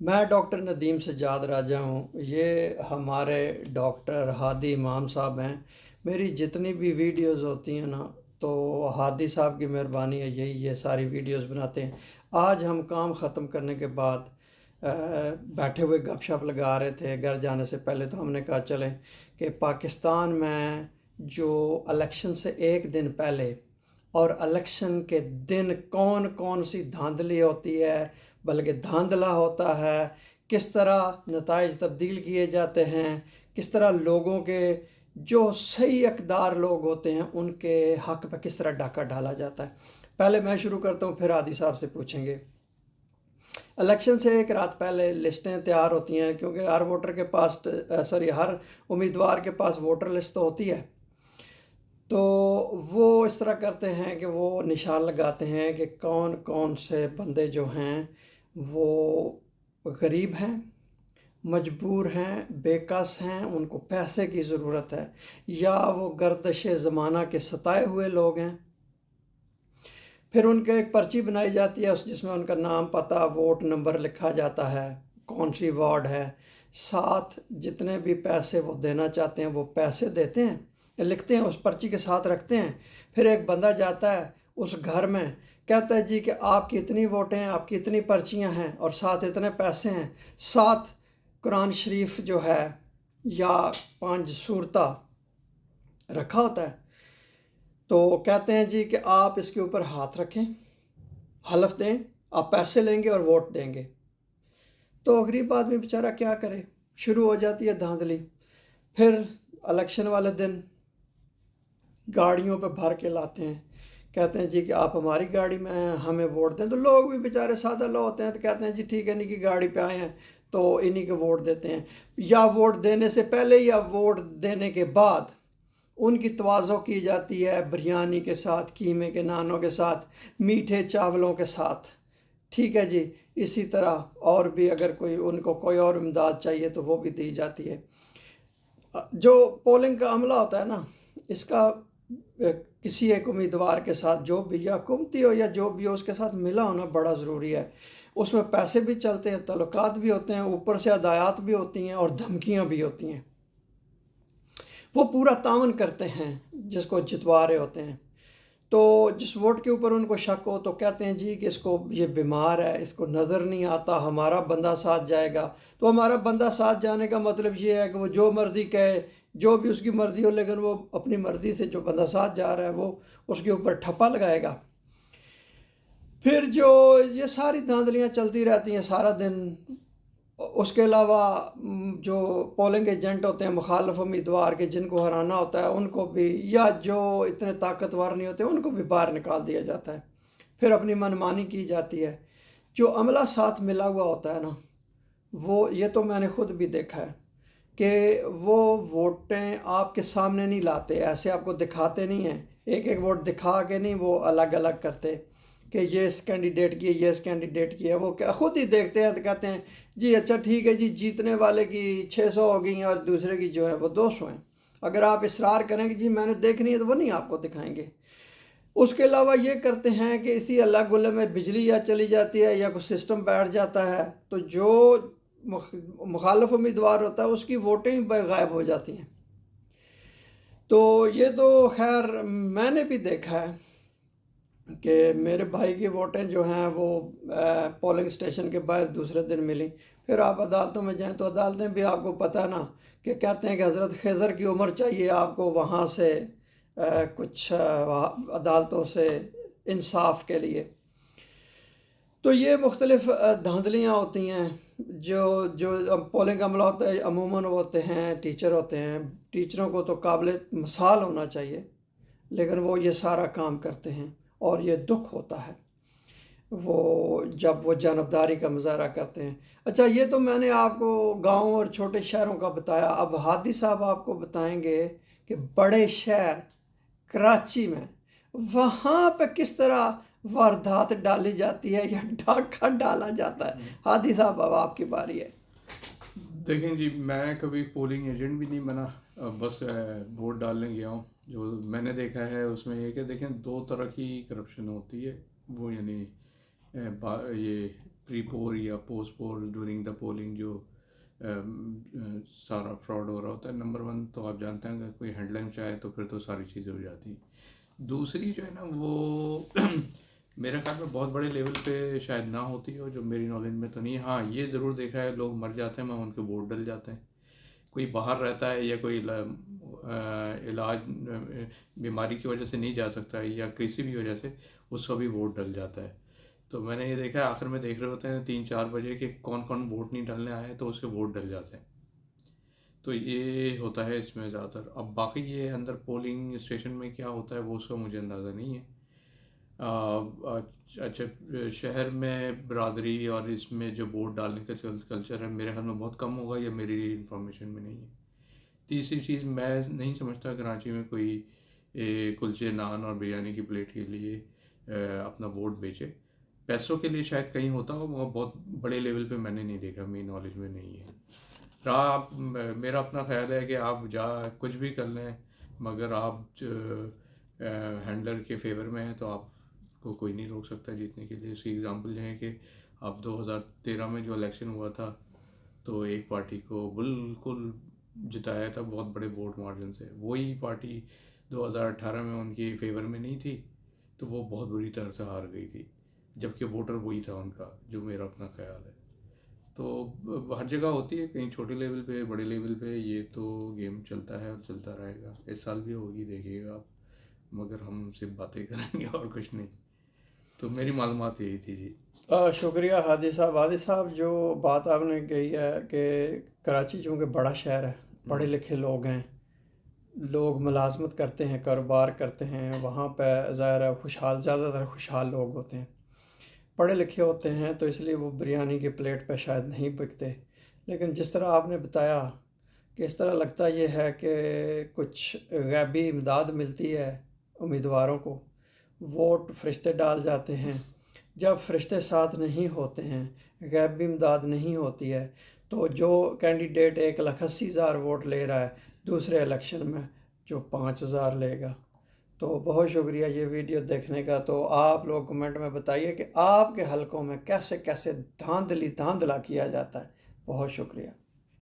میں ڈاکٹر ندیم سجاد راجہ ہوں۔ یہ ہمارے ڈاکٹر ہادی امام صاحب ہیں۔ میری جتنی بھی ویڈیوز ہوتی ہیں نا، تو ہادی صاحب کی مہربانی ہے، یہ ساری ویڈیوز بناتے ہیں۔ آج ہم کام ختم کرنے کے بعد بیٹھے ہوئے گپ شپ لگا رہے تھے گھر جانے سے پہلے، تو ہم نے کہا چلیں کہ پاکستان میں جو الیکشن سے ایک دن پہلے اور الیکشن کے دن کون کون سی دھاندلی ہوتی ہے، بلکہ دھاندلا ہوتا ہے، کس طرح نتائج تبدیل کیے جاتے ہیں، کس طرح لوگوں کے جو صحیح اقدار لوگ ہوتے ہیں ان کے حق پہ کس طرح ڈاکہ ڈالا جاتا ہے۔ پہلے میں شروع کرتا ہوں، پھر عادی صاحب سے پوچھیں گے۔ الیکشن سے ایک رات پہلے لسٹیں تیار ہوتی ہیں، کیونکہ ہر ووٹر کے پاس ہر امیدوار کے پاس ووٹر لسٹ تو ہوتی ہے۔ تو وہ اس طرح کرتے ہیں کہ وہ نشان لگاتے ہیں کہ کون کون سے بندے جو ہیں وہ غریب ہیں، مجبور ہیں، بے کس ہیں، ان کو پیسے کی ضرورت ہے، یا وہ گردش زمانہ کے ستائے ہوئے لوگ ہیں۔ پھر ان کے ایک پرچی بنائی جاتی ہے جس میں ان کا نام، پتہ، ووٹ نمبر لکھا جاتا ہے، کون سی وارڈ ہے، ساتھ جتنے بھی پیسے وہ دینا چاہتے ہیں وہ پیسے دیتے ہیں، لکھتے ہیں، اس پرچی کے ساتھ رکھتے ہیں۔ پھر ایک بندہ جاتا ہے اس گھر میں، کہتا ہے جی کہ آپ کی اتنی ووٹیں ہیں، آپ کی اتنی پرچیاں ہیں اور ساتھ اتنے پیسے ہیں، ساتھ قرآن شریف جو ہے یا 5 سورتہ رکھا ہوتا ہے۔ تو کہتے ہیں جی کہ آپ اس کے اوپر ہاتھ رکھیں، حلف دیں، آپ پیسے لیں گے اور ووٹ دیں گے۔ تو غریب آدمی بیچارہ کیا کرے، شروع ہو جاتی ہے دھاندلی۔ پھر الیکشن والے دن گاڑیوں پہ بھر کے لاتے ہیں، کہتے ہیں جی کہ آپ ہماری گاڑی میں ہمیں ووٹ دیں۔ تو لوگ بھی بیچارے سادہ لوگ ہوتے ہیں، تو کہتے ہیں جی ٹھیک ہے، انہی کی گاڑی پہ آئے ہیں تو انہی کے ووٹ دیتے ہیں، یا ووٹ دینے سے پہلے یا ووٹ دینے کے بعد ان کی تواضع کی جاتی ہے، بریانی کے ساتھ، قیمے کے نانوں کے ساتھ، میٹھے چاولوں کے ساتھ۔ ٹھیک ہے جی، اسی طرح اور بھی اگر ان کو کوئی اور امداد چاہیے تو وہ بھی دی جاتی ہے۔ جو پولنگ کا عملہ ہوتا ہے نا، اس کا کسی ایک امیدوار کے ساتھ جو بھی، یا حکومتی ہو یا جو بھی ہو، اس کے ساتھ ملا ہونا بڑا ضروری ہے۔ اس میں پیسے بھی چلتے ہیں، تعلقات بھی ہوتے ہیں، اوپر سے ہدایات بھی ہوتی ہیں اور دھمکیاں بھی ہوتی ہیں۔ وہ پورا تعاون کرتے ہیں جس کو جتوا رہے ہوتے ہیں۔ تو جس ووٹ کے اوپر ان کو شک ہو تو کہتے ہیں جی کہ اس کو یہ بیمار ہے، اس کو نظر نہیں آتا، ہمارا بندہ ساتھ جائے گا۔ تو ہمارا بندہ ساتھ جانے کا مطلب یہ ہے کہ وہ جو مرضی کہے، جو بھی اس کی مرضی ہو، لیکن وہ اپنی مرضی سے جو بندہ ساتھ جا رہا ہے وہ اس کے اوپر ٹھپا لگائے گا۔ پھر جو یہ ساری دھاندلیاں چلتی رہتی ہیں سارا دن۔ اس کے علاوہ جو پولنگ ایجنٹ ہوتے ہیں مخالف امیدوار کے، جن کو ہرانا ہوتا ہے، ان کو بھی، یا جو اتنے طاقتور نہیں ہوتے ان کو بھی باہر نکال دیا جاتا ہے۔ پھر اپنی منمانی کی جاتی ہے۔ جو عملہ ساتھ ملا ہوا ہوتا ہے نا، وہ، یہ تو میں نے خود بھی دیکھا ہے کہ وہ ووٹیں آپ کے سامنے نہیں لاتے، ایسے آپ کو دکھاتے نہیں ہیں، ایک ایک ووٹ دکھا کے نہیں وہ الگ الگ کرتے کہ یہ اس کینڈیڈیٹ کی ہے، یہ اس کینڈیڈیٹ کی ہے۔ وہ خود ہی دیکھتے ہیں تو کہتے ہیں جی اچھا ٹھیک ہے جی، جیتنے والے کی 600 ہو گئی ہیں اور دوسرے کی جو ہے وہ 200 ہیں۔ اگر آپ اصرار کریں کہ جی میں نے دیکھنی ہے تو وہ نہیں آپ کو دکھائیں گے۔ اس کے علاوہ یہ کرتے ہیں کہ اسی اللہ گلے میں بجلی یا چلی جاتی ہے یا کوئی سسٹم بیٹھ جاتا ہے، تو جو مخالف امیدوار ہوتا ہے اس کی ووٹیں غائب ہو جاتی ہیں۔ تو یہ تو خیر میں نے بھی دیکھا ہے کہ میرے بھائی کی ووٹیں جو ہیں وہ پولنگ اسٹیشن کے باہر دوسرے دن ملی۔ پھر آپ عدالتوں میں جائیں تو عدالتیں بھی آپ کو پتہ ہے نا کہ کہتے ہیں کہ حضرت خضر کی عمر چاہیے آپ کو وہاں سے کچھ عدالتوں سے انصاف کے لیے۔ تو یہ مختلف دھاندلیاں ہوتی ہیں۔ جو پولنگ عملہ ہوتا ہے عموماً وہ ہوتے ہیں ٹیچر ہوتے ہیں۔ ٹیچروں کو تو قابل مثال ہونا چاہیے، لیکن وہ یہ سارا کام کرتے ہیں اور یہ دکھ ہوتا ہے وہ جب وہ جانبداری کا مظاہرہ کرتے ہیں۔ اچھا، یہ تو میں نے آپ کو گاؤں اور چھوٹے شہروں کا بتایا۔ اب ہادی صاحب آپ کو بتائیں گے کہ بڑے شہر کراچی میں وہاں پہ کس طرح واردات ڈالی جاتی ہے یا ڈاکہ ڈالا جاتا ہے۔ ہادی صاحب اب آپ کی باری ہے۔ دیکھیں جی، میں کبھی پولنگ ایجنٹ بھی نہیں بنا، بس ووٹ ڈالنے گیا ہوں۔ جو میں نے دیکھا ہے اس میں یہ کہ دیکھیں 2 طرح کی کرپشن ہوتی ہے، وہ یعنی یہ پری پول یا post poll during the polling جو سارا فراڈ ہو رہا ہوتا ہے. نمبر 1 تو آپ جانتے ہیں اگر کوئی ہیڈ لائن چاہے تو پھر تو ساری چیزیں ہو جاتی ہیں. دوسری جو ہے نا وہ میرے خیال میں بہت بڑے لیول پہ شاید نہ ہوتی ہو, جو میری نالج میں تو نہیں. ہاں یہ ضرور دیکھا ہے لوگ مر جاتے ہیں, میں ان کے ووٹ ڈل جاتے ہیں. کوئی باہر رہتا ہے یا کوئی علاج بیماری کی وجہ سے نہیں جا سکتا ہے یا کسی بھی وجہ سے, اس کا بھی ووٹ ڈل جاتا ہے. تو میں نے یہ دیکھا ہے آخر میں دیکھ رہے ہوتے ہیں 3-4 بجے کہ کون کون ووٹ نہیں ڈالنے آئے تو اس کے ووٹ ڈل جاتے ہیں. تو یہ ہوتا ہے اس میں زیادہ تر. اب باقی یہ اندر پولنگ اسٹیشن میں کیا ہوتا ہے وہ اس کا مجھے اندازہ نہیں ہے. اچھا شہر میں برادری اور اس میں جو ووٹ ڈالنے کا کلچر ہے میرے خیال میں بہت کم ہوگا یا میری انفارمیشن میں نہیں ہے. تیسری چیز میں نہیں سمجھتا کراچی میں کوئی کلچے نان اور بریانی کی پلیٹ کے لیے اپنا ووٹ بیچے. پیسوں کے لیے شاید کہیں ہوتا ہو, وہ بہت بڑے لیول پہ میں نے نہیں دیکھا, میری نالج میں نہیں ہے. آپ میرا اپنا خیال ہے کہ آپ کچھ بھی کر لیں مگر آپ ہینڈلر کے فیور میں ہیں تو آپ کو کوئی نہیں روک سکتا جیتنے کے لیے. اس کی ایگزامپل یہ ہے کہ اب 2013 میں جو الیکشن ہوا تھا تو ایک پارٹی کو بالکل جتایا تھا بہت بڑے ووٹ مارجن سے. وہی پارٹی 2018 میں ان کی فیور میں نہیں تھی تو وہ بہت بری طرح سے ہار گئی تھی, جبکہ ووٹر وہی تھا ان کا, جو میرا اپنا خیال ہے. تو ہر جگہ ہوتی ہے, کہیں چھوٹے لیول پہ بڑے لیول پہ, یہ تو گیم چلتا ہے اور چلتا رہے گا. اس سال بھی ہوگی دیکھیے گا آپ, مگر ہم صرف باتیں کریں گے اور کچھ نہیں. تو میری معلومات یہی تھی جی. شکریہ ہادی صاحب. ہادی صاحب جو بات آپ نے کہی ہے کہ کراچی چونکہ بڑا شہر ہے, پڑھے لکھے لوگ ہیں, لوگ ملازمت کرتے ہیں, کاروبار کرتے ہیں, وہاں پہ ظاہر ہے زیادہ تر خوشحال لوگ ہوتے ہیں, پڑھے لکھے ہوتے ہیں, تو اس لیے وہ بریانی کی پلیٹ پہ شاید نہیں بکتے. لیکن جس طرح آپ نے بتایا کہ اس طرح لگتا یہ ہے کہ کچھ غیبی امداد ملتی ہے امیدواروں کو, ووٹ فرشتے ڈال جاتے ہیں. جب فرشتے ساتھ نہیں ہوتے ہیں, غیبی امداد نہیں ہوتی ہے, تو جو کینڈیڈیٹ 1,80,000 ووٹ لے رہا ہے دوسرے الیکشن میں جو 5,000 لے گا. تو بہت شکریہ یہ ویڈیو دیکھنے کا. تو آپ لوگ کمنٹ میں بتائیے کہ آپ کے حلقوں میں کیسے کیسے دھاندلی دھاندلا کیا جاتا ہے. بہت شکریہ.